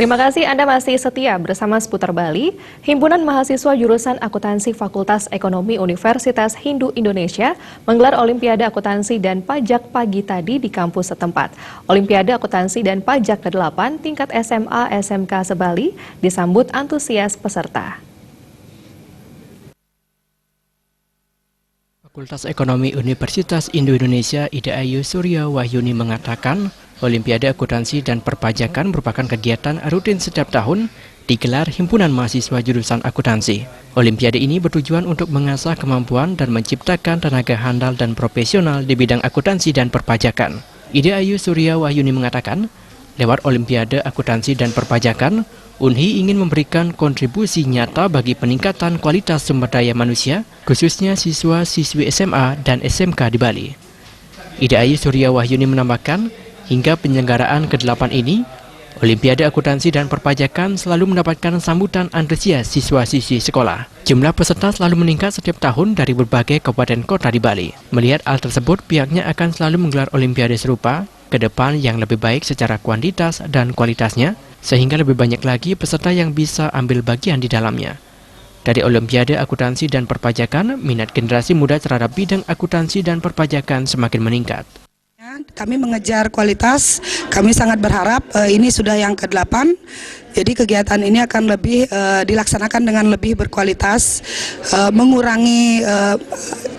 Terima kasih Anda masih setia bersama Seputar Bali. Himpunan Mahasiswa Jurusan Akuntansi Fakultas Ekonomi Universitas Hindu Indonesia menggelar Olimpiade Akuntansi dan Pajak pagi tadi di kampus setempat. Olimpiade Akuntansi dan Pajak ke-8 tingkat SMA SMK Sebali disambut antusias peserta. Fakultas Ekonomi Universitas Hindu Indonesia Ida Ayu Surya Wahyuni mengatakan, Olimpiade Akuntansi dan Perpajakan merupakan kegiatan rutin setiap tahun digelar Himpunan Mahasiswa Jurusan Akuntansi. Olimpiade ini bertujuan untuk mengasah kemampuan dan menciptakan tenaga handal dan profesional di bidang akuntansi dan perpajakan. Ida Ayu Surya Wahyuni mengatakan, lewat Olimpiade Akuntansi dan Perpajakan, UNHI ingin memberikan kontribusi nyata bagi peningkatan kualitas sumber daya manusia, khususnya siswa-siswi SMA dan SMK di Bali. Ida Ayu Surya Wahyuni menambahkan, hingga penyelenggaraan ke-8 ini, Olimpiade Akuntansi dan Perpajakan selalu mendapatkan sambutan antusias siswa-siswi sekolah. Jumlah peserta selalu meningkat setiap tahun dari berbagai kabupaten kota di Bali. Melihat hal tersebut, pihaknya akan selalu menggelar Olimpiade serupa ke depan yang lebih baik secara kuantitas dan kualitasnya, sehingga lebih banyak lagi peserta yang bisa ambil bagian di dalamnya. Dari Olimpiade Akuntansi dan Perpajakan, minat generasi muda terhadap bidang akuntansi dan perpajakan semakin meningkat. Kami mengejar kualitas, kami sangat berharap ini sudah yang ke-8, jadi kegiatan ini akan lebih dilaksanakan dengan lebih berkualitas, mengurangi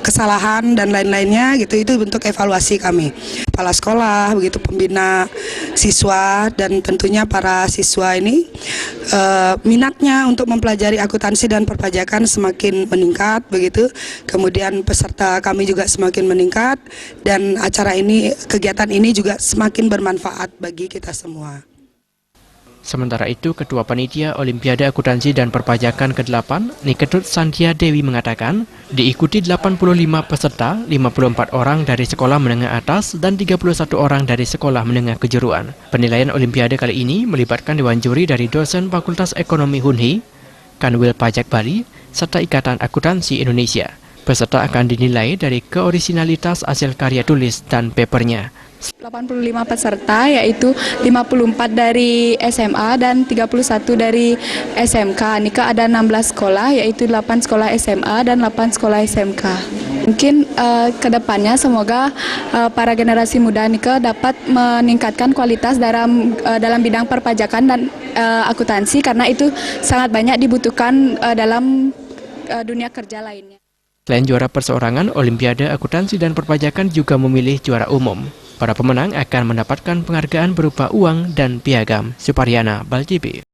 kesalahan dan lain-lainnya gitu, itu bentuk evaluasi kami. Kepala sekolah, begitu pembina siswa dan tentunya para siswa ini minatnya untuk mempelajari akuntansi dan perpajakan semakin meningkat begitu. Kemudian peserta kami juga semakin meningkat dan acara ini, kegiatan ini juga semakin bermanfaat bagi kita semua. Sementara itu, Ketua Panitia Olimpiade Akuntansi dan Perpajakan ke-8, Niketut Santia Dewi mengatakan, diikuti 85 peserta, 54 orang dari sekolah menengah atas dan 31 orang dari sekolah menengah kejuruan. Penilaian Olimpiade kali ini melibatkan dewan juri dari dosen Fakultas Ekonomi UNHI, Kanwil Pajak Bali, serta Ikatan Akuntansi Indonesia. Peserta akan dinilai dari keorisinalitas hasil karya tulis dan papernya. 85 peserta, yaitu 54 dari SMA dan 31 dari SMK. Nika ada 16 sekolah, yaitu 8 sekolah SMA dan 8 sekolah SMK. Mungkin kedepannya semoga para generasi muda Nika dapat meningkatkan kualitas dalam bidang perpajakan dan akuntansi, karena itu sangat banyak dibutuhkan dalam dunia kerja lainnya. Selain juara perseorangan, Olimpiade Akuntansi dan Perpajakan juga memilih juara umum. Para pemenang akan mendapatkan penghargaan berupa uang dan piagam. Suparyana, Bal TV.